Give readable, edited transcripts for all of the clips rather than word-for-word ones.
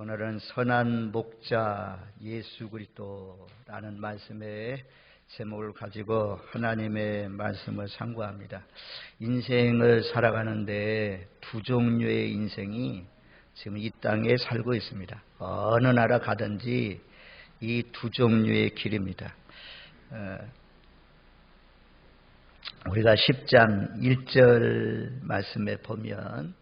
오늘은 선한 목자 예수 그리스도라는 말씀의 제목을 가지고 하나님의 말씀을 상고합니다. 인생을 살아가는데 두 종류의 인생이 지금 이 땅에 살고 있습니다. 어느 나라 가든지 이 두 종류의 길입니다. 우리가 10장 1절 말씀에 보면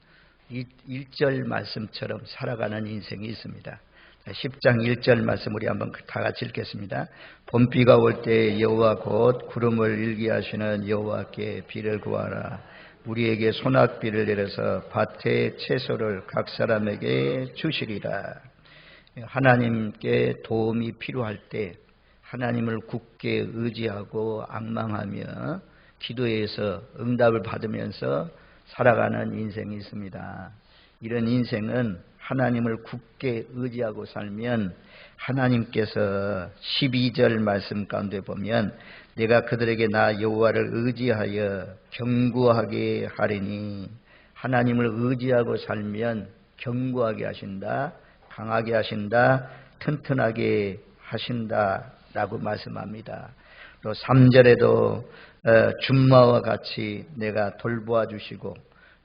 이 1절 말씀처럼 살아가는 인생이 있습니다. 10장 1절 말씀 우리 한번 다 같이 읽겠습니다. 봄비가 올 때 여호와 곧 구름을 일게 하시는 여호와께 비를 구하라. 우리에게 소낙비를 내려서 밭의 채소를 각 사람에게 주시리라. 하나님께 도움이 필요할 때 하나님을 굳게 의지하고 앙망하며 기도해서 응답을 받으면서 살아가는 인생이 있습니다. 이런 인생은 하나님을 굳게 의지하고 살면 하나님께서 12절 말씀 가운데 보면 내가 그들에게 나 여호와를 의지하여 견고하게 하리니, 하나님을 의지하고 살면 견고하게 하신다, 강하게 하신다, 튼튼하게 하신다 라고 말씀합니다. 또 3절에도 준마와 같이 내가 돌보아 주시고,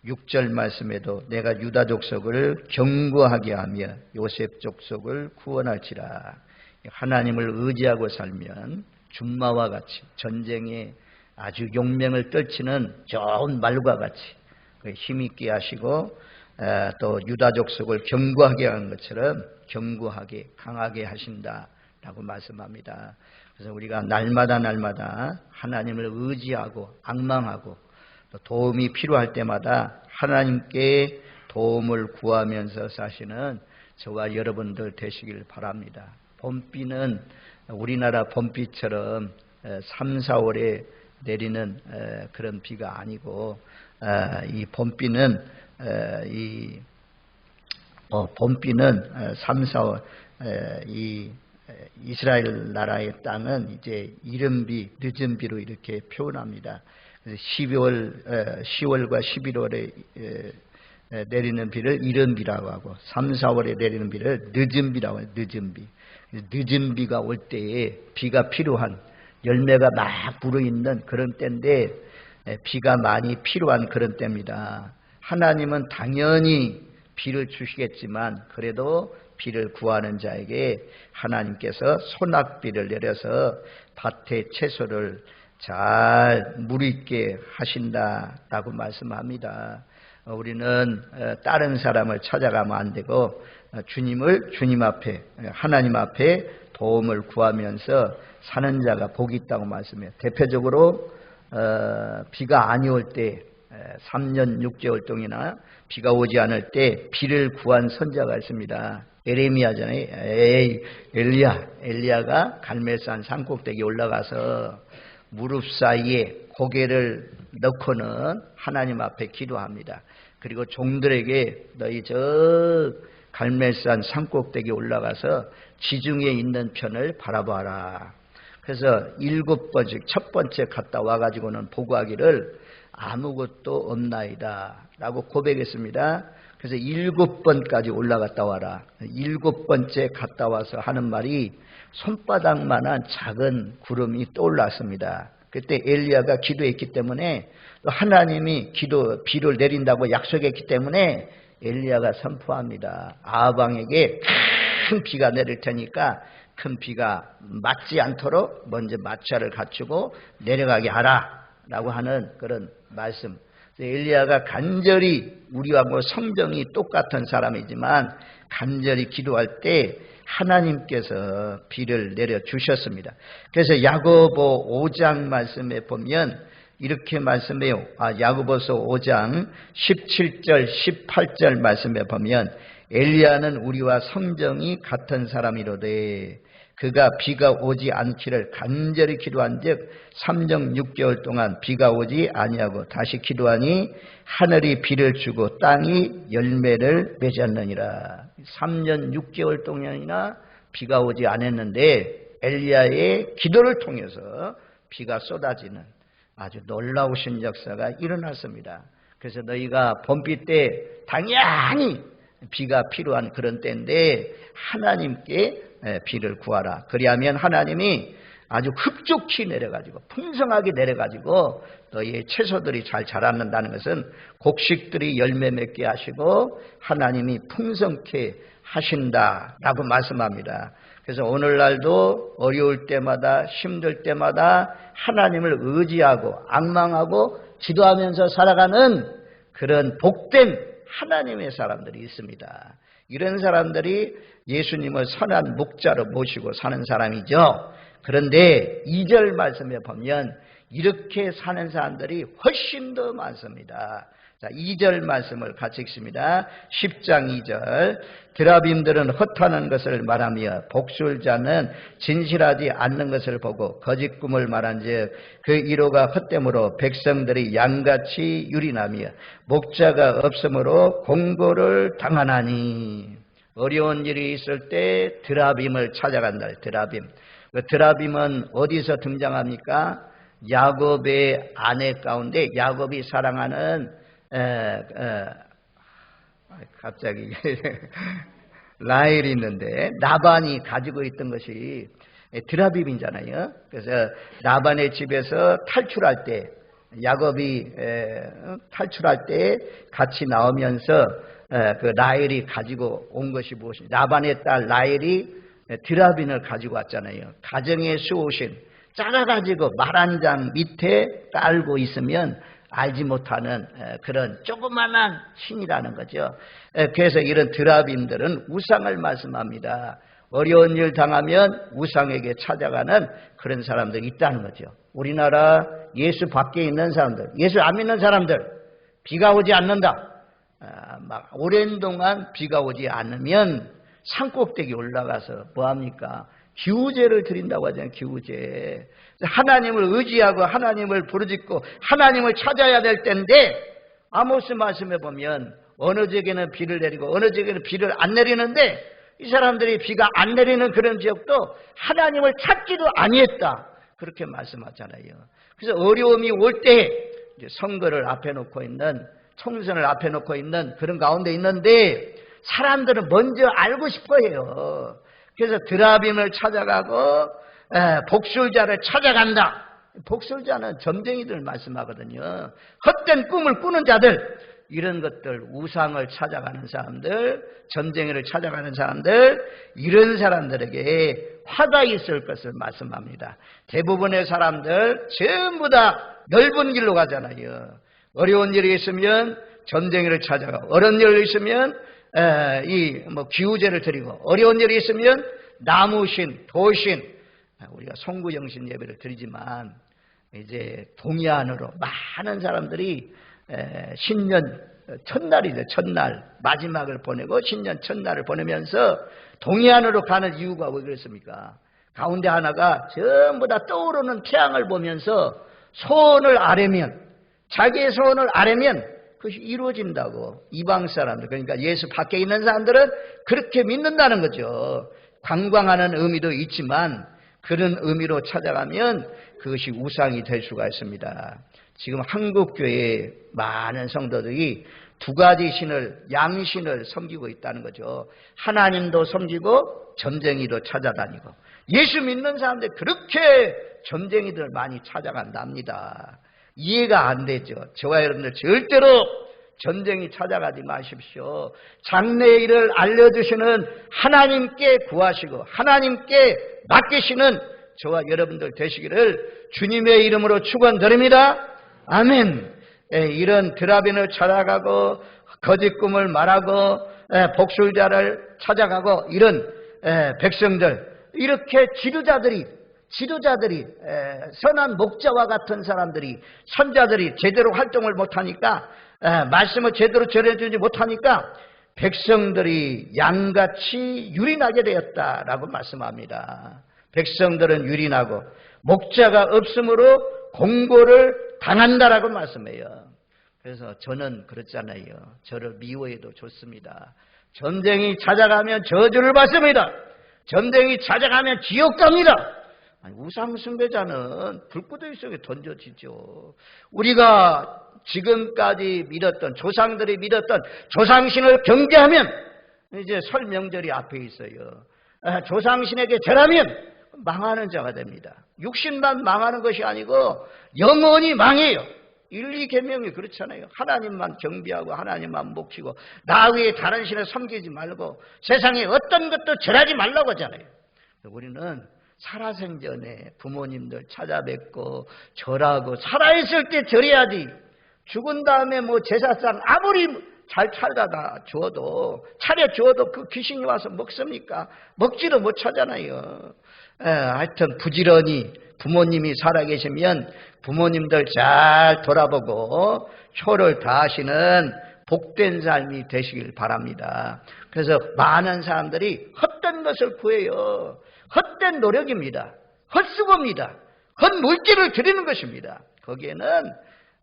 6절 말씀에도 내가 유다 족속을 견고하게 하며 요셉 족속을 구원할지라. 하나님을 의지하고 살면 준마와 같이 전쟁에 아주 용맹을 떨치는 좋은 말과 같이 힘있게 하시고, 또 유다 족속을 견고하게 하는 것처럼 견고하게 강하게 하신다라고 말씀합니다. 그래서 우리가 날마다 하나님을 의지하고 앙망하고 또 도움이 필요할 때마다 하나님께 도움을 구하면서 사시는 저와 여러분들 되시길 바랍니다. 봄비는 우리나라 봄비처럼 3, 4월에 내리는 그런 비가 아니고, 이 봄비는 3, 4월 이 이스라엘 나라의 땅은 이제 이른비, 늦은 비로 이렇게 표현합니다. 10월과 11월에 내리는 비를 이른 비라고 하고, 3, 4월에 내리는 비를 늦은 비라고 해요. 늦은 비. 늦은 비가 올 때에 비가 필요한, 열매가 막 불어있는 그런 때인데 비가 많이 필요한 그런 때입니다. 하나님은 당연히 비를 주시겠지만 그래도 비를 구하는 자에게 하나님께서 소낙비를 내려서 밭의 채소를 잘 무르익게 하신다라고 말씀합니다. 우리는 다른 사람을 찾아가면 안 되고 주님 앞에, 하나님 앞에 도움을 구하면서 사는 자가 복이 있다고 말씀해요. 대표적으로 비가 아니 올 때 3년 6개월 동안이나 비가 오지 않을 때 비를 구한 선자가 있습니다. 에레미야잖아요. 엘리야가 갈멜산 산꼭대기에 올라가서 무릎 사이에 고개를 넣고는 하나님 앞에 기도합니다. 그리고 종들에게 너희 저 갈멜산 산꼭대기에 올라가서 지중해 있는 편을 바라봐라. 그래서 7번째, 첫 번째 갔다 와가지고는 보고하기를 아무것도 없나이다 라고 고백했습니다. 그래서 7번까지 올라갔다 와라. 7번째 갔다 와서 하는 말이 손바닥만한 작은 구름이 떠올랐습니다. 그때 엘리야가 기도했기 때문에, 또 하나님이 비를 내린다고 약속했기 때문에 엘리야가 선포합니다. 아합왕에게 큰 비가 내릴 테니까 큰 비가 맞지 않도록 먼저 마차를 갖추고 내려가게 하라 라고 하는 그런 말씀. 엘리야가 간절히, 우리와 성정이 똑같은 사람이지만 간절히 기도할 때 하나님께서 비를 내려주셨습니다. 그래서 야고보 5장 말씀에 보면 이렇게 말씀해요. 야고보서 5장 17절 18절 말씀에 보면 엘리야는 우리와 성정이 같은 사람이로되 그가 비가 오지 않기를 간절히 기도한즉 3년 6개월 동안 비가 오지 아니하고 다시 기도하니 하늘이 비를 주고 땅이 열매를 맺었느니라. 3년 6개월 동안이나 비가 오지 않았는데 엘리야의 기도를 통해서 비가 쏟아지는 아주 놀라우신 역사가 일어났습니다. 그래서 너희가 봄비 때 당연히 비가 필요한 그런 때인데 하나님께 비를 구하라. 그리하면 하나님이 아주 흡족히 내려가지고 풍성하게 내려가지고 너희의 채소들이 잘 자라는다는 것은 곡식들이 열매 맺게 하시고 하나님이 풍성케 하신다라고 말씀합니다. 그래서 오늘날도 어려울 때마다 힘들 때마다 하나님을 의지하고 앙망하고 기도하면서 살아가는 그런 복된 하나님의 사람들이 있습니다. 이런 사람들이 예수님을 선한 목자로 모시고 사는 사람이죠. 그런데 2절 말씀에 보면 이렇게 사는 사람들이 훨씬 더 많습니다. 자, 2절 말씀을 같이 읽습니다. 10장 2절. 드라빔들은 헛하는 것을 말하며 복술자는 진실하지 않는 것을 보고 거짓 꿈을 말한즉 그 이로가 헛됨으로 백성들이 양같이 유린하며 목자가 없으므로 공고를 당하나니. 어려운 일이 있을 때 드라빔을 찾아간다. 드라빔. 그 드라빔은 어디서 등장합니까? 야곱의 아내 가운데 야곱이 사랑하는 갑자기 라헬이 있는데 나반이 가지고 있던 것이 드라빔이잖아요. 그래서 나반의 집에서 탈출할 때 야곱이 탈출할 때 같이 나오면서 그 라헬이 가지고 온 것이 무엇이냐. 나반의 딸 라헬이 드라빔을 가지고 왔잖아요. 가정의 수호신 작아가지고 말 한 장 밑에 깔고 있으면 알지 못하는 그런 조그만한 신이라는 거죠. 그래서 이런 드라빔들은 우상을 말씀합니다. 어려운 일 당하면 우상에게 찾아가는 그런 사람들이 있다는 거죠. 우리나라 예수 밖에 있는 사람들, 예수 안 믿는 사람들, 비가 오지 않는다. 막 오랜 동안 비가 오지 않으면 산꼭대기 올라가서 뭐합니까? 기우제를 드린다고 하잖아요. 기우제. 하나님을 의지하고 하나님을 부르짖고 하나님을 찾아야 될 때인데 아모스 말씀에 보면 어느 지역에는 비를 내리고 어느 지역에는 비를 안 내리는데 이 사람들이 비가 안 내리는 그런 지역도 하나님을 찾지도 아니했다. 그렇게 말씀하잖아요. 그래서 어려움이 올 때 선거를 앞에 놓고 있는 총선을 앞에 놓고 있는 그런 가운데 있는데 사람들은 먼저 알고 싶어 해요. 그래서 드라빔을 찾아가고 복술자를 찾아간다. 복술자는 점쟁이들 말씀하거든요. 헛된 꿈을 꾸는 자들, 이런 것들, 우상을 찾아가는 사람들, 점쟁이를 찾아가는 사람들, 이런 사람들에게 화가 있을 것을 말씀합니다. 대부분의 사람들 전부 다 넓은 길로 가잖아요. 어려운 일이 있으면 점쟁이를 찾아가고, 어려운 일이 있으면 기우제를 드리고, 어려운 일이 있으면 나무신, 돌신, 우리가 송구영신 예배를 드리지만 이제 동해안으로 많은 사람들이 신년 첫날이죠. 첫날 마지막을 보내고 신년 첫날을 보내면서 동해안으로 가는 이유가 왜 그렇습니까? 가운데 하나가 전부 다 떠오르는 태양을 보면서 소원을 아뢰면, 자기의 소원을 아뢰면 그것이 이루어진다고. 이방 사람들, 그러니까 예수 밖에 있는 사람들은 그렇게 믿는다는 거죠. 관광하는 의미도 있지만 그런 의미로 찾아가면 그것이 우상이 될 수가 있습니다. 지금 한국교회에 많은 성도들이 두 가지 신을, 양신을 섬기고 있다는 거죠. 하나님도 섬기고 점쟁이도 찾아다니고. 예수 믿는 사람들 그렇게 점쟁이들 많이 찾아간답니다. 이해가 안 되죠. 저와 여러분들 절대로 점쟁이 찾아가지 마십시오. 장래의 일을 알려주시는 하나님께 구하시고 하나님께 맡기시는 저와 여러분들 되시기를 주님의 이름으로 축원드립니다. 아멘. 이런 드라빔을 찾아가고 거짓 꿈을 말하고 복술자를 찾아가고 이런 백성들, 이렇게 지도자들이 선한 목자와 같은 사람들이, 선자들이 제대로 활동을 못하니까, 말씀을 제대로 전해주지 못하니까 백성들이 양같이 유린하게 되었다라고 말씀합니다. 백성들은 유린하고 목자가 없으므로 공고를 당한다라고 말씀해요. 그래서 저는 그렇잖아요. 저를 미워해도 좋습니다. 점쟁이 찾아가면 저주를 받습니다. 점쟁이 찾아가면 지옥 갑니다. 우상 숭배자는 불구덩이 속에 던져지죠. 우리가 지금까지 믿었던, 조상들이 믿었던 조상신을 경계하면 이제 설 명절이 앞에 있어요. 조상신에게 절하면 망하는 자가 됩니다. 육신만 망하는 것이 아니고 영원히 망해요. 1, 2계명이 그렇잖아요. 하나님만 경배하고 하나님만 묵히고 나 외에 다른 신을 섬기지 말고 세상에 어떤 것도 절하지 말라고 하잖아요. 우리는 살아생전에 부모님들 찾아뵙고 절하고 살아있을 때 절해야지. 죽은 다음에 뭐 제사상 아무리 잘 차려주어도 그 귀신이 와서 먹습니까? 먹지도 못하잖아요. 하여튼 부지런히 부모님이 살아계시면 부모님들 잘 돌아보고 효를 다하시는 복된 삶이 되시길 바랍니다. 그래서 많은 사람들이 헛된 것을 구해요. 헛된 노력입니다. 헛수고입니다. 헛물질을 드리는 것입니다. 거기에는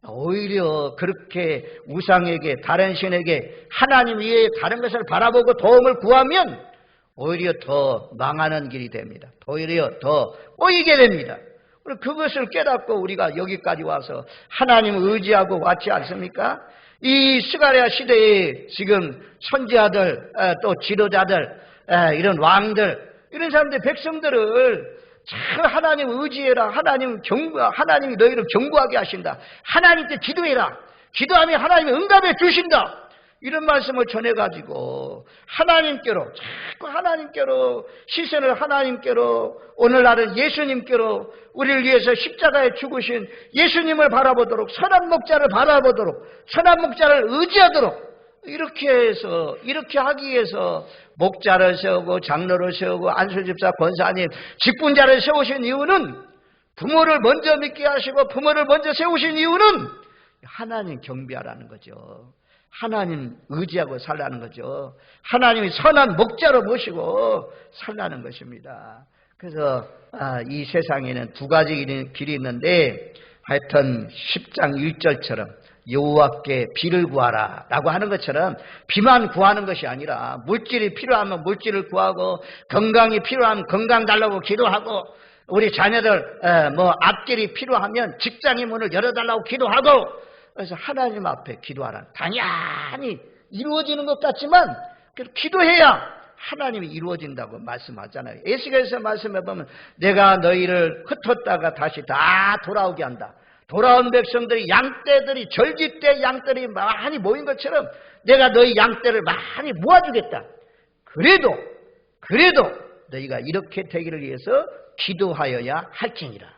오히려 그렇게 우상에게 다른 신에게 하나님 위에 다른 것을 바라보고 도움을 구하면 오히려 더 망하는 길이 됩니다. 오히려 더 꼬이게 됩니다. 그것을 깨닫고 우리가 여기까지 와서 하나님을 의지하고 왔지 않습니까? 이 스가랴 시대에 지금 선지자들 또 지도자들 이런 왕들 이런 사람들 백성들을 잘 하나님 의지해라. 하나님이 너희를 경고하게 하신다. 하나님께 기도해라. 기도하면 하나님이 응답해 주신다. 이런 말씀을 전해가지고 자꾸 하나님께로 시선을 하나님께로 오늘날은 예수님께로 우리를 위해서 십자가에 죽으신 예수님을 바라보도록 선한 목자를 바라보도록 선한 목자를 의지하도록 이렇게 하기 위해서 목자를 세우고 장로를 세우고 안수집사 권사님 직분자를 세우신 이유는 부모를 먼저 믿게 하시고 부모를 먼저 세우신 이유는 하나님 경배하라는 거죠. 하나님 의지하고 살라는 거죠. 하나님이 선한 목자로 모시고 살라는 것입니다. 그래서 이 세상에는 두 가지 길이 있는데 하여튼 10장 1절처럼 여호와께 비를 구하라 라고 하는 것처럼 비만 구하는 것이 아니라 물질이 필요하면 물질을 구하고 건강이 필요하면 건강 달라고 기도하고 우리 자녀들 앞길이 필요하면 직장의 문을 열어달라고 기도하고 그래서 하나님 앞에 기도하라. 당연히 이루어지는 것 같지만 기도해야 하나님이 이루어진다고 말씀하잖아요. 에스겔서 말씀해 보면 내가 너희를 흩었다가 다시 다 돌아오게 한다. 돌아온 백성들이 양떼들이 절기때 양떼들이 많이 모인 것처럼 내가 너희 양떼를 많이 모아주겠다. 그래도 너희가 이렇게 되기를 위해서 기도하여야 할지니라.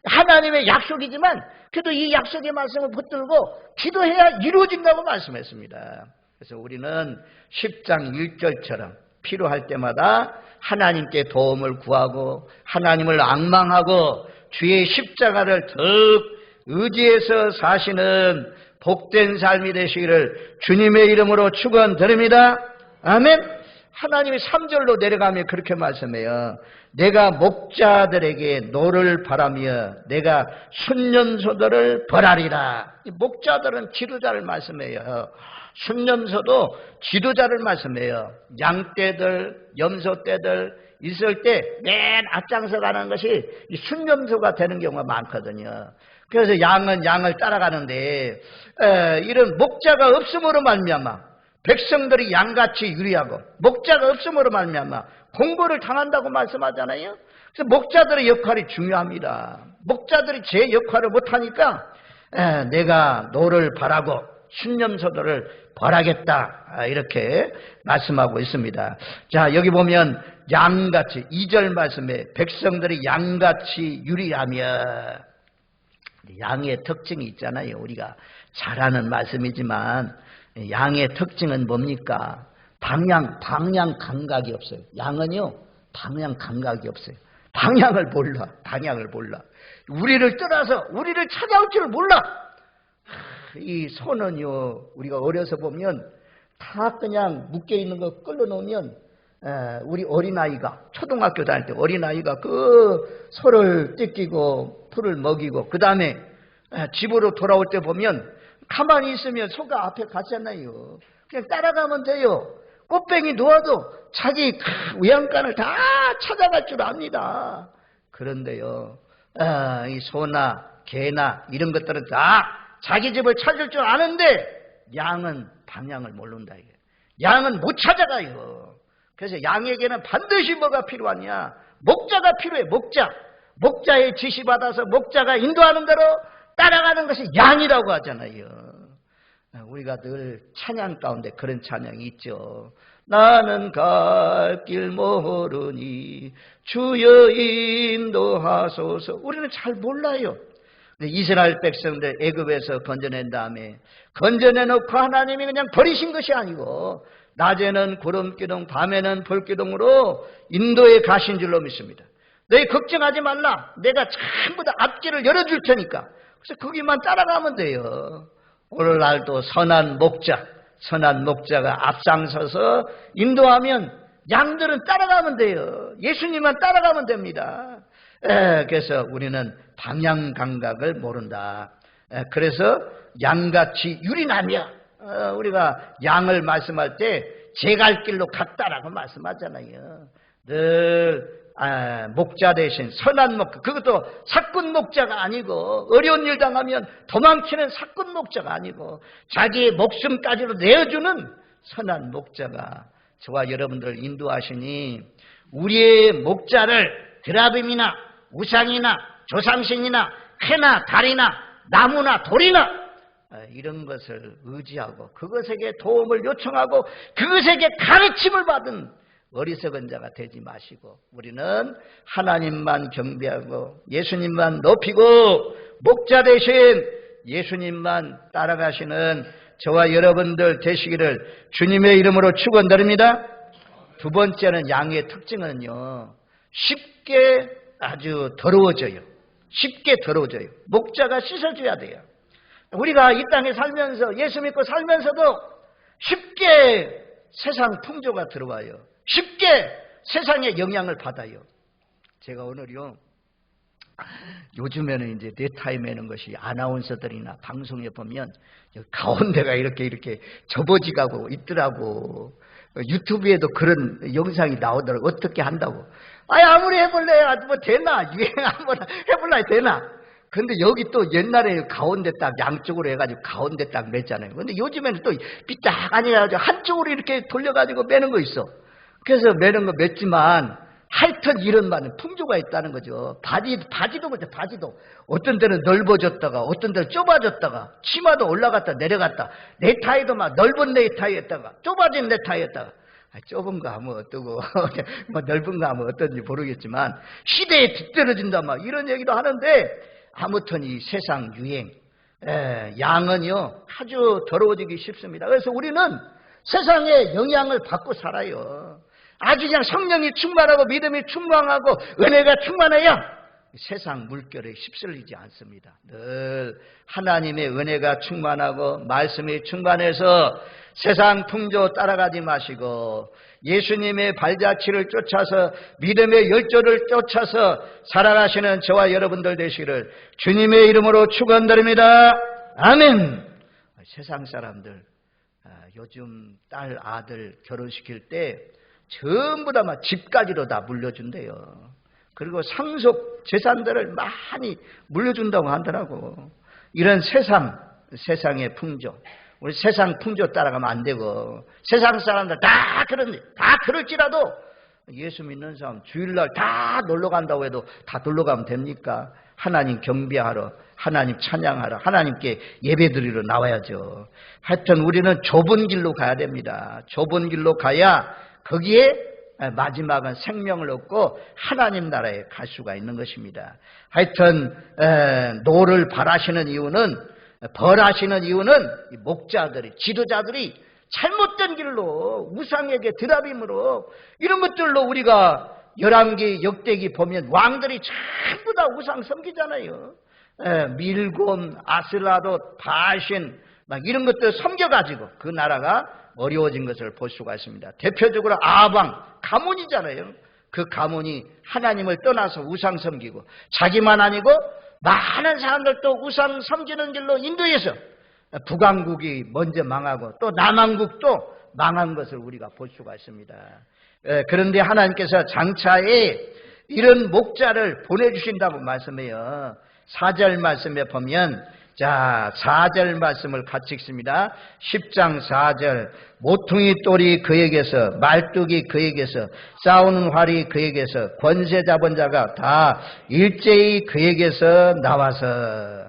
하나님의 약속이지만 그래도 이 약속의 말씀을 붙들고 기도해야 이루어진다고 말씀했습니다. 그래서 우리는 10장 1절처럼 필요할 때마다 하나님께 도움을 구하고 하나님을 앙망하고 주의 십자가를 더욱 의지해서 사시는 복된 삶이 되시기를 주님의 이름으로 축원드립니다. 아멘. 하나님이 3절로 내려가면 그렇게 말씀해요. 내가 목자들에게 노를 바라며 내가 순념소들을 벌하리라. 목자들은 지도자를 말씀해요. 순념소도 지도자를 말씀해요. 양떼들, 염소떼들 있을 때 맨 앞장서 가는 것이 이 순념소가 되는 경우가 많거든요. 그래서 양은 양을 따라가는데 이런 목자가 없음으로 말미암아 백성들이 양같이 유리하고 목자가 없음으로 말미암아 공고를 당한다고 말씀하잖아요. 그래서 목자들의 역할이 중요합니다. 목자들이 제 역할을 못하니까 내가 노를 바라고 순념소들을 벌하겠다 이렇게 말씀하고 있습니다. 자, 여기 보면 양같이 2절 말씀에 백성들이 양같이 유리하며 양의 특징이 있잖아요. 우리가 잘 아는 말씀이지만 양의 특징은 뭡니까? 방향 감각이 없어요. 양은요 방향 감각이 없어요. 방향을 몰라. 우리를 떠나서 우리를 찾아올 줄 몰라. 이 소는요 우리가 어려서 보면 다 그냥 묶여 있는 거 끌어 놓으면 우리 어린아이가 초등학교 다닐 때 어린아이가 그 소를 뜯기고 풀을 먹이고 그 다음에 집으로 돌아올 때 보면 가만히 있으면 소가 앞에 가잖아요. 그냥 따라가면 돼요. 꽃뱅이 놓아도 자기 외양간을 다 찾아갈 줄 압니다. 그런데요 이 소나 개나 이런 것들은 다 자기 집을 찾을 줄 아는데 양은 방향을 모른다. 양은 못 찾아가요. 그래서 양에게는 반드시 뭐가 필요하냐? 목자가 필요해. 목자의 지시받아서 목자가 인도하는 대로 따라가는 것이 양이라고 하잖아요. 우리가 늘 찬양 가운데 그런 찬양이 있죠. 나는 갈 길 모르니 주여 인도하소서. 우리는 잘 몰라요. 이스라엘 백성들 애굽에서 건져낸 다음에 건져내놓고 하나님이 그냥 버리신 것이 아니고 낮에는 구름기둥 밤에는 불기둥으로 인도에 가신 줄로 믿습니다. 너희 걱정하지 말라. 내가 전부 다 앞길을 열어줄 테니까. 그래서 거기만 따라가면 돼요. 오늘날도 선한 목자가 앞장서서 인도하면 양들은 따라가면 돼요. 예수님만 따라가면 됩니다. 그래서 우리는 방향 감각을 모른다. 그래서 양같이 유린하며 우리가 양을 말씀할 때 제 갈 길로 갔다라고 말씀하잖아요. 늘 목자 대신 선한 목자, 그것도 사꾼 목자가 아니고 어려운 일 당하면 도망치는 사꾼 목자가 아니고 자기의 목숨까지도 내어주는 선한 목자가 저와 여러분들을 인도하시니 우리의 목자를 드라빔이나 우상이나 조상신이나 해나 달이나 나무나 돌이나 이런 것을 의지하고 그것에게 도움을 요청하고 그것에게 가르침을 받은 어리석은 자가 되지 마시고 우리는 하나님만 경배하고 예수님만 높이고 목자 대신 예수님만 따라가시는 저와 여러분들 되시기를 주님의 이름으로 축원드립니다. 두 번째는 양의 특징은요, 쉽게 아주 더러워져요. 쉽게 더러워져요. 목자가 씻어줘야 돼요. 우리가 이 땅에 살면서 예수 믿고 살면서도 쉽게 세상 풍조가 들어와요. 쉽게 세상의 영향을 받아요. 제가 오늘요, 요즘에는 이제 네타임 매는 것이 아나운서들이나 방송에 보면 가운데가 이렇게 접어지고 있더라고. 유튜브에도 그런 영상이 나오더라고. 어떻게 한다고. 아무리 해볼래. 뭐 되나? 유행 한번 해볼래 되나? 근데 여기 또 옛날에 가운데 딱 양쪽으로 해가지고 가운데 딱 맸잖아요. 근데 요즘에는 또 삐딱하니 해가지고 한쪽으로 이렇게 돌려가지고 매는 거 있어. 그래서 매는 거 맸지만 하여튼 이런 많은 풍조가 있다는 거죠. 바지도 그렇죠. 바지도 어떤 데는 넓어졌다가 어떤 데는 좁아졌다가 치마도 올라갔다 내려갔다 네타이도 막 넓은 네타이였다가 좁아진 네타이였다가 좁은 거 하면 어떠고 뭐 넓은 거 하면 어떤지 모르겠지만 시대에 뒤떨어진다 막 이런 얘기도 하는데 아무튼 이 세상 유행 양은요 아주 더러워지기 쉽습니다. 그래서 우리는 세상의 영향을 받고 살아요. 아주 그냥 성령이 충만하고 믿음이 충만하고 은혜가 충만해야 세상 물결에 휩쓸리지 않습니다. 늘 하나님의 은혜가 충만하고 말씀이 충만해서 세상 풍조 따라가지 마시고 예수님의 발자취를 쫓아서 믿음의 열조를 쫓아서 살아가시는 저와 여러분들 되시기를 주님의 이름으로 축원드립니다. 아멘. 세상 사람들 요즘 딸 아들 결혼시킬 때 전부 다 막 집까지도 다 물려준대요. 그리고 상속 재산들을 많이 물려준다고 하더라고. 이런 세상의 풍조, 우리 세상 풍조 따라가면 안 되고 세상 사람들 다 그럴지라도 예수 믿는 사람 주일날 다 놀러 간다고 해도 다 놀러 가면 됩니까? 하나님 경배하러, 하나님 찬양하러, 하나님께 예배드리러 나와야죠. 하여튼 우리는 좁은 길로 가야 됩니다. 좁은 길로 가야 거기에 마지막은 생명을 얻고 하나님 나라에 갈 수가 있는 것입니다. 하여튼 노를 벌하시는 이유는 목자들이, 지도자들이 잘못된 길로 우상에게 드라빔으로 이런 것들로 우리가 열왕기 역대기 보면 왕들이 전부 다 우상 섬기잖아요. 밀곰, 아슬라롯, 바신 막 이런 것들 섬겨가지고 그 나라가 어려워진 것을 볼 수가 있습니다. 대표적으로 아방, 가문이잖아요. 그 가문이 하나님을 떠나서 우상 섬기고 자기만 아니고 많은 사람들도 우상 섬기는 길로 인도해서 북왕국이 먼저 망하고 또 남왕국도 망한 것을 우리가 볼 수가 있습니다. 그런데 하나님께서 장차에 이런 목자를 보내주신다고 말씀해요. 4절 말씀에 보면 자, 4절 말씀을 같이 읽습니다. 10장 4절. 모퉁이 똘이 그에게서, 말뚝이 그에게서, 싸우는 활이 그에게서, 권세 잡은 자가 다 일제히 그에게서 나와서.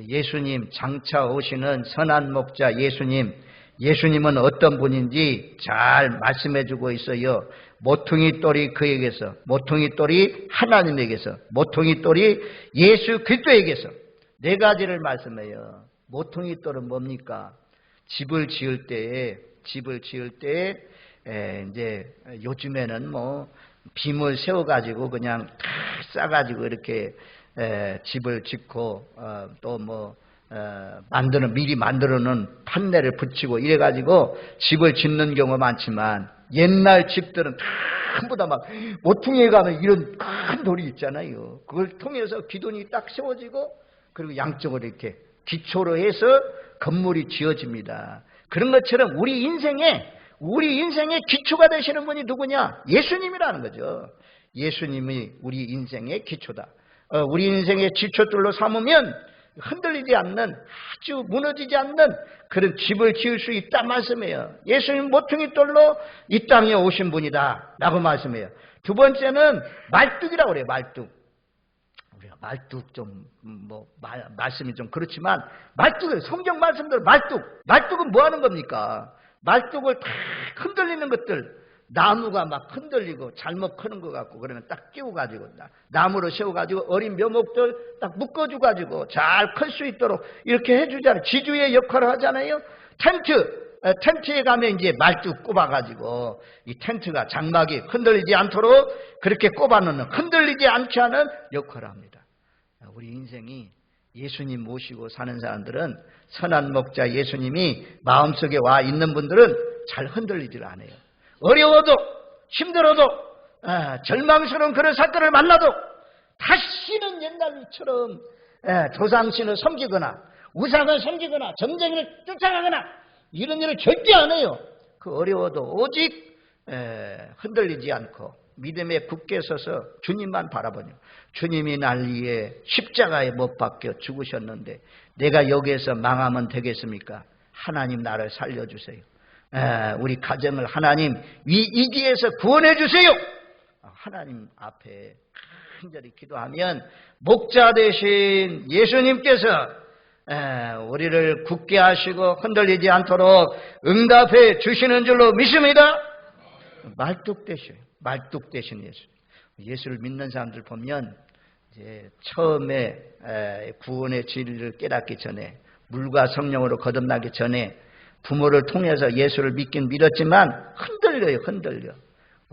예수님 장차 오시는 선한 목자 예수님은 어떤 분인지 잘 말씀해주고 있어요. 모퉁이 똘이 그에게서, 모퉁이 똘이 하나님에게서, 모퉁이 똘이 예수 그리스도에게서. 네 가지를 말씀해요. 모퉁이 똘은 뭡니까? 집을 지을 때에 이제 요즘에는 뭐 빔을 세워가지고 그냥 다 싸가지고 이렇게 집을 짓고 또 뭐 미리 만들어놓은 판넬을 붙이고 이래가지고 집을 짓는 경우가 많지만 옛날 집들은 전부 다 막 모퉁이에 가면 이런 큰 돌이 있잖아요. 그걸 통해서 기둥이 딱 세워지고 그리고 양쪽으로 이렇게 기초로 해서 건물이 지어집니다. 그런 것처럼 우리 인생의 기초가 되시는 분이 누구냐? 예수님이라는 거죠. 예수님이 우리 인생의 기초다. 우리 인생의 지초들로 삼으면 흔들리지 않는, 아주 무너지지 않는 그런 집을 지을 수 있다 말씀해요. 예수님 모퉁이 돌로 이 땅에 오신 분이다 라고 말씀해요. 두 번째는 말뚝이라고 그래요. 말뚝. 우리가 말뚝 좀 말씀이 좀 그렇지만 말뚝을 성경 말씀대로 말뚝은 뭐 하는 겁니까? 말뚝을 다 흔들리는 것들, 나무가 막 흔들리고 잘못 크는 것 같고 그러면 딱 끼워가지고 나무로 세워가지고 어린 묘목들 딱 묶어줘가지고 잘 클 수 있도록 이렇게 해주잖아요. 지주의 역할을 하잖아요. 텐트에 가면 이제 말뚝 꼽아가지고 이 텐트가 장막이 흔들리지 않도록 그렇게 꼽아놓는, 흔들리지 않게 하는 역할을 합니다. 우리 인생이 예수님 모시고 사는 사람들은, 선한 목자 예수님이 마음속에 와 있는 분들은 잘 흔들리질 않아요. 어려워도 힘들어도 절망스러운 그런 사건을 만나도 다시는 옛날처럼 조상신을 섬기거나 우상을 섬기거나 점쟁이를 쫓아가거나 이런 일을 절대 안 해요. 그 어려워도 오직 흔들리지 않고 믿음에 굳게 서서 주님만 바라보니, 주님이 날 위해 십자가에 못 박혀 죽으셨는데 내가 여기에서 망하면 되겠습니까? 하나님 나를 살려주세요. 우리 가정을 하나님 위기에서 구원해 주세요. 하나님 앞에 간절히 기도하면 목자 되신 예수님께서 우리를 굳게 하시고 흔들리지 않도록 응답해 주시는 줄로 믿습니다. 말뚝 되신 예수. 예수를 믿는 사람들 보면 이제 처음에 구원의 진리를 깨닫기 전에, 물과 성령으로 거듭나기 전에 부모를 통해서 예수를 믿긴 믿었지만 흔들려.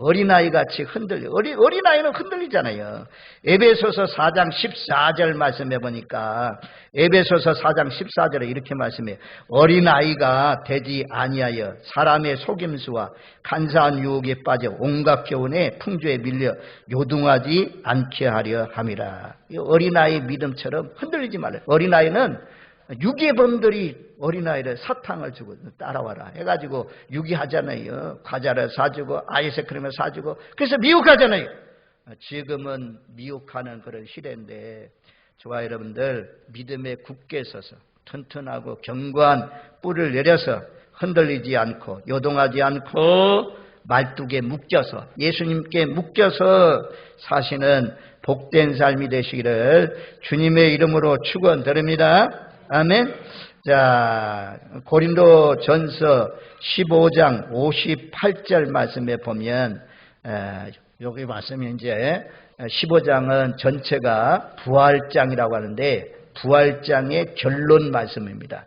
어린아이같이 흔들려. 어린아이는 흔들리잖아요. 에베소서 4장 14절 말씀해 보니까 에베소서 4장 14절에 이렇게 말씀해요. 어린아이가 되지 아니하여 사람의 속임수와 간사한 유혹에 빠져 온갖 교훈에 풍조에 밀려 요동하지 않게 하려 함이라. 어린아이 믿음처럼 흔들리지 말아요. 어린아이는 유괴범들이 어린아이를 사탕을 주고 따라와라 해가지고 유기하잖아요. 과자를 사주고 아이스크림을 사주고 그래서 미혹하잖아요. 지금은 미혹하는 그런 시대인데, 저와 여러분들 믿음에 굳게 서서 튼튼하고 견고한 뿔을 내려서 흔들리지 않고 요동하지 않고 말뚝에 묶여서 예수님께 묶여서 사시는 복된 삶이 되시기를 주님의 이름으로 축원드립니다. 아멘. 자, 고린도전서 15장 58절 말씀에 보면 여기 말씀이 이제 15장은 전체가 부활장이라고 하는데 부활장의 결론 말씀입니다.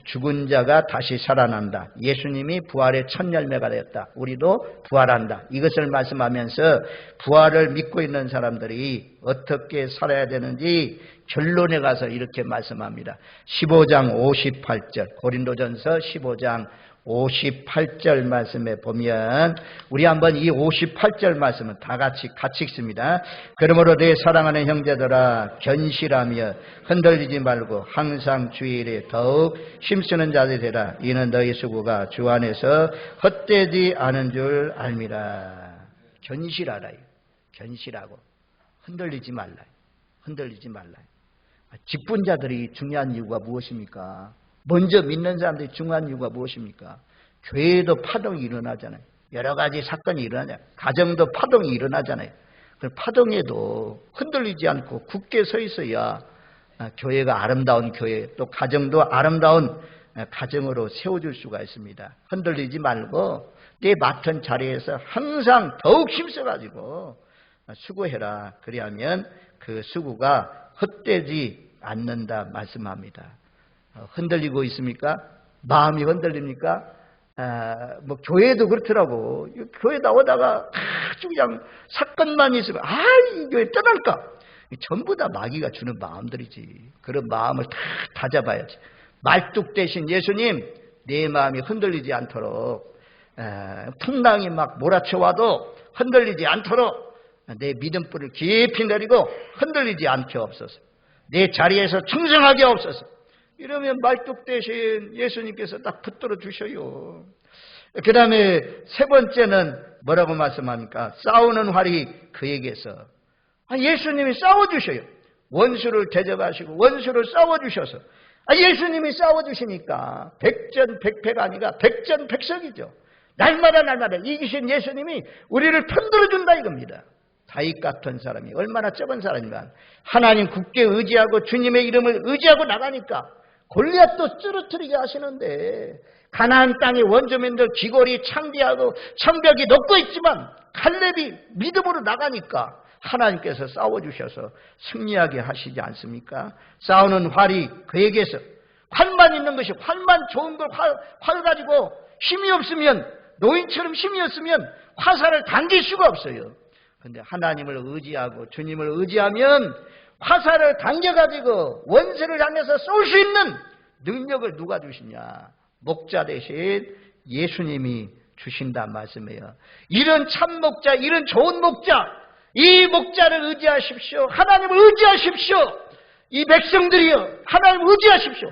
죽은 자가 다시 살아난다. 예수님이 부활의 첫 열매가 되었다. 우리도 부활한다. 이것을 말씀하면서 부활을 믿고 있는 사람들이 어떻게 살아야 되는지 결론에 가서 이렇게 말씀합니다. 15장 58절, 고린도전서 15장 58절 말씀에 보면 우리 한번 이 58절 말씀은 다 같이 읽습니다. 그러므로 내 사랑하는 형제들아 견실하며 흔들리지 말고 항상 주일에 더욱 힘쓰는 자들이 되라. 이는 너희 수고가 주 안에서 헛되지 않은 줄 알미라. 견실하라. 견실하고 흔들리지 말라. 흔들리지 말라. 직분자들이 중요한 이유가 무엇입니까? 먼저 믿는 사람들이 중요한 이유가 무엇입니까? 교회에도 파동이 일어나잖아요. 여러 가지 사건이 일어나잖아요. 가정도 파동이 일어나잖아요. 그 파동에도 흔들리지 않고 굳게 서 있어야 교회가 아름다운 교회, 또 가정도 아름다운 가정으로 세워줄 수가 있습니다. 흔들리지 말고 내 맡은 자리에서 항상 더욱 힘써가지고 수고해라. 그리하면 그 수고가 헛되지 않는다 말씀합니다. 흔들리고 있습니까? 마음이 흔들립니까? 뭐 교회도 그렇더라고. 교회 나오다가 아주 그냥 사건만 있으면 이 교회 떠날까? 전부 다 마귀가 주는 마음들이지. 그런 마음을 다 다잡아야지. 말뚝 대신 예수님, 내 마음이 흔들리지 않도록, 풍랑이 막 몰아쳐와도 흔들리지 않도록 내 믿음불을 깊이 내리고 흔들리지 않게 없어서, 내 자리에서 충성하게 없어서. 이러면 말뚝 대신 예수님께서 딱 붙들어 주셔요. 그 다음에 세 번째는 뭐라고 말씀합니까? 싸우는 활이 그에게서. 예수님이 싸워주셔요. 원수를 대접하시고 원수를 싸워주셔서. 예수님이 싸워주시니까 백전백패가 아니라 백전백석이죠. 날마다 이기신 예수님이 우리를 편들어준다 이겁니다. 다윗 같은 사람이 얼마나 적은 사람인가. 하나님 굳게 의지하고 주님의 이름을 의지하고 나가니까 골리앗도 쓰러뜨리게 하시는데, 가나안 땅의 원주민들 귀골이 창비하고 창벽이 높고 있지만 칼렙이 믿음으로 나가니까 하나님께서 싸워주셔서 승리하게 하시지 않습니까? 싸우는 활이 그에게서. 활만 있는 것이, 활만 좋은 걸 활 가지고 힘이 없으면, 노인처럼 힘이 없으면 화살을 당길 수가 없어요. 그런데 하나님을 의지하고 주님을 의지하면 화살을 당겨가지고 원수를 향해서 쏠 수 있는 능력을 누가 주시냐? 목자 대신 예수님이 주신다 말씀이에요. 이런 참 목자, 이런 좋은 목자, 이 목자를 의지하십시오. 하나님을 의지하십시오. 이 백성들이여, 하나님을 의지하십시오.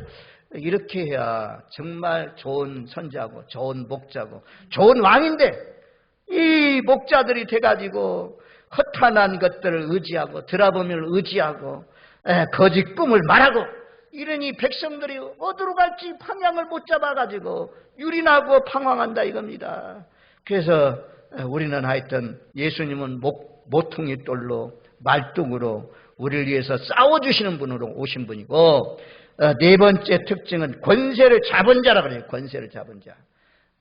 이렇게 해야 정말 좋은 선자고 좋은 목자고 좋은 왕인데, 이 목자들이 돼가지고 허탄한 것들을 의지하고 드라보미를 의지하고 거짓 꿈을 말하고 이러니 백성들이 어디로 갈지 방향을 못 잡아가지고 유린하고 방황한다 이겁니다. 그래서 우리는 하여튼 예수님은 모퉁이 돌로 말뚝으로 우리를 위해서 싸워주시는 분으로 오신 분이고, 네 번째 특징은 권세를 잡은 자라고 그래요. 권세를 잡은 자.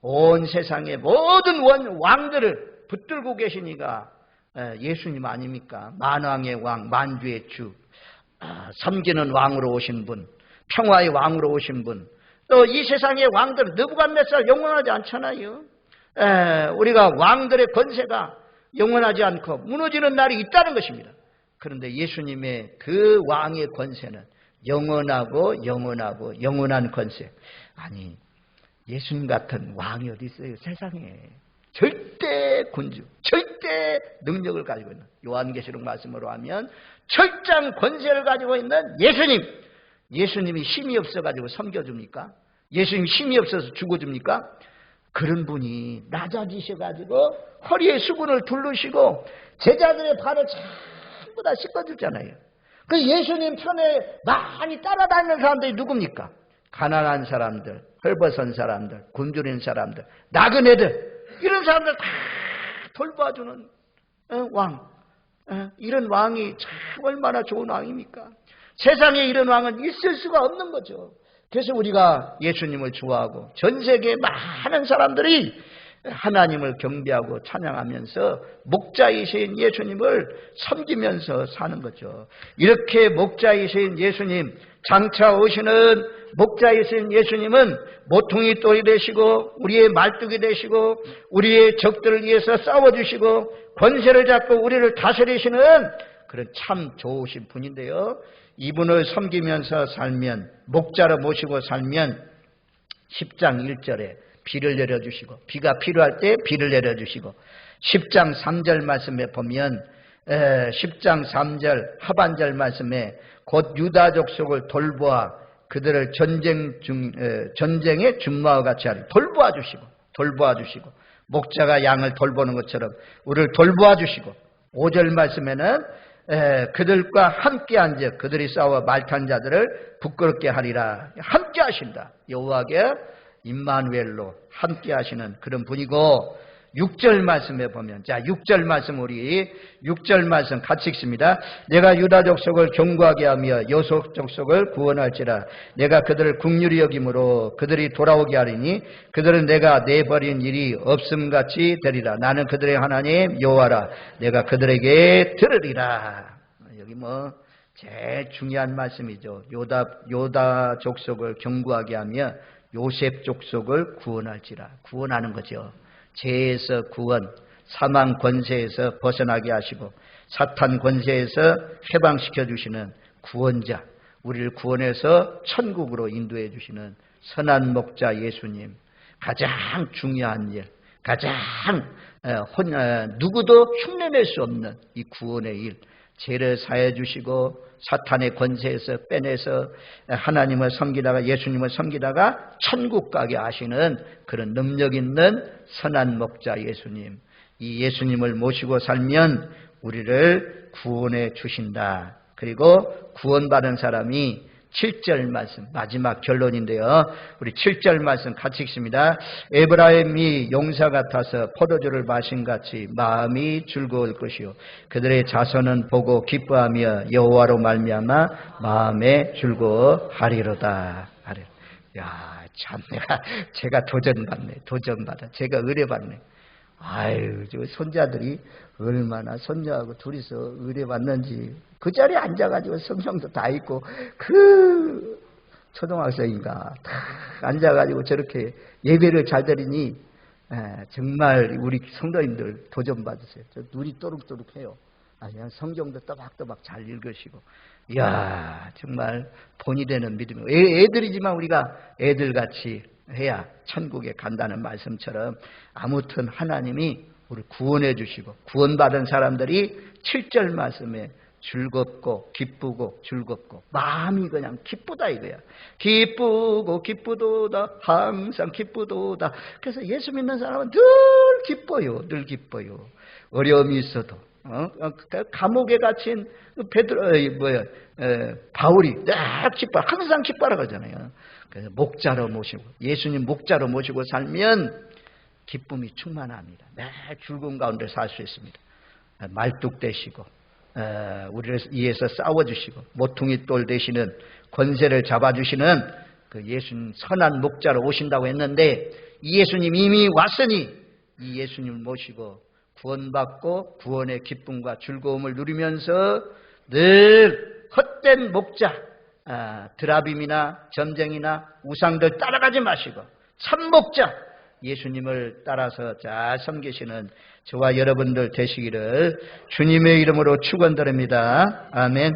온 세상의 모든 왕들을 붙들고 계시니까 예수님 아닙니까? 만왕의 왕, 만주의 주, 섬기는 왕으로 오신 분, 평화의 왕으로 오신 분. 또 이 세상의 왕들은 느부갓네살 영원하지 않잖아요. 우리가 왕들의 권세가 영원하지 않고 무너지는 날이 있다는 것입니다. 그런데 예수님의 그 왕의 권세는 영원하고 영원한 권세. 아니, 예수님 같은 왕이 어디 있어요? 세상에. 절대 군주, 절대 능력을 가지고 있는, 요한계시록 말씀으로 하면 철장 권세를 가지고 있는 예수님. 예수님이 힘이 없어가지고 섬겨줍니까? 예수님이 힘이 없어서 죽어줍니까? 그런 분이 낮아지셔가지고 허리에 수건을 두르시고 제자들의 발을 전부 다 씻어주잖아요. 그 예수님 편에 많이 따라다니는 사람들이 누굽니까? 가난한 사람들, 헐벗은 사람들, 굶주린 사람들, 나그네들, 이런 사람들 다 돌봐주는 왕. 이런 왕이 참 얼마나 좋은 왕입니까? 세상에 이런 왕은 있을 수가 없는 거죠. 그래서 우리가 예수님을 좋아하고 전 세계의 많은 사람들이 하나님을 경배하고 찬양하면서 목자이신 예수님을 섬기면서 사는 거죠. 이렇게 목자이신 예수님, 장차 오시는 목자이신 예수님은 모퉁이 돌이 되시고 우리의 말뚝이 되시고 우리의 적들을 위해서 싸워주시고 권세를 잡고 우리를 다스리시는 그런 참 좋으신 분인데요. 이분을 섬기면서 살면, 목자로 모시고 살면 10장 1절에 비를 내려주시고, 비가 필요할 때 비를 내려주시고, 10장 3절 말씀에 보면 10장 3절 하반절 말씀에 곧 유다 족속을 돌보아 그들을 전쟁의 준마와 같이 하리. 돌보아 주시고 목자가 양을 돌보는 것처럼 우리를 돌보아 주시고, 5절 말씀에는 그들과 함께 앉아 그들이 싸워 말탄 자들을 부끄럽게 하리라. 함께 하신다. 여호와께 임마누엘로 함께 하시는 그런 분이고, 6절 말씀에 보면, 자, 6절 말씀, 우리 6절 말씀 같이 읽습니다. 내가 유다 족속을 견고하게 하며 여속 족속을 구원할지라. 내가 그들을 긍휼히 여김으로 그들이 돌아오게 하리니 그들은 내가 내버린 일이 없음같이 되리라. 나는 그들의 하나님 여호와라. 내가 그들에게 들으리라. 여기 제일 중요한 말씀이죠. 요다 족속을 견고하게 하며 요셉 족속을 구원할지라. 구원하는 거죠. 죄에서 구원, 사망 권세에서 벗어나게 하시고 사탄 권세에서 해방시켜 주시는 구원자, 우리를 구원해서 천국으로 인도해 주시는 선한 목자 예수님, 가장 중요한 일, 가장 누구도 흉내낼 수 없는 이 구원의 일, 죄를 사해 주시고 사탄의 권세에서 빼내서 하나님을 섬기다가 예수님을 섬기다가 천국 가게 하시는 그런 능력 있는 선한 목자 예수님, 이 예수님을 모시고 살면 우리를 구원해 주신다. 그리고 구원받은 사람이 7절 말씀, 마지막 결론인데요. 우리 7절 말씀 같이 읽습니다. 에브라임이 용사 같아서 포도주를 마신 같이 마음이 즐거울 것이요 그들의 자손은 보고 기뻐하며 여호와로 말미암아 마음에 즐거워하리로다. 야, 참 제가 도전받아. 제가 의뢰받네. 아유, 저 손자들이 얼마나 손녀하고 둘이서 의뢰받는지. 그 자리에 앉아가지고 성경도 다 읽고, 그 초등학생인가 다 앉아가지고 저렇게 예배를 잘 드리니 정말 우리 성도님들 도전받으세요. 저 눈이 또룩또룩해요. 그냥 성경도 또박또박 잘 읽으시고, 이야, 정말 본이 되는 믿음이에요. 애들이지만 우리가 애들같이 해야 천국에 간다는 말씀처럼, 아무튼 하나님이 우리 구원해 주시고, 구원받은 사람들이 7절 말씀에 즐겁고 기쁘고 즐겁고 마음이 그냥 기쁘다 이거야. 기쁘고 기쁘도다, 항상 기쁘도다. 그래서 예수 믿는 사람은 늘 기뻐요. 늘 기뻐요. 어려움이 있어도, 감옥에 갇힌 바울이 늘 기뻐, 항상 기뻐라 그러잖아요. 그래서 목자로 모시고, 예수님 목자로 모시고 살면 기쁨이 충만합니다. 늘 즐거운 가운데 살 수 있습니다. 말뚝 되시고, 우리를 위해서 싸워주시고, 모퉁이 돌 되시는 권세를 잡아주시는 그 예수님 선한 목자로 오신다고 했는데, 이 예수님 이미 왔으니 이 예수님을 모시고 구원받고 구원의 기쁨과 즐거움을 누리면서 늘 헛된 목자, 드라빔이나 점쟁이나 우상들 따라가지 마시고 참 목자 예수님을 따라서 잘 섬기시는 저와 여러분들 되시기를 주님의 이름으로 축원드립니다. 아멘.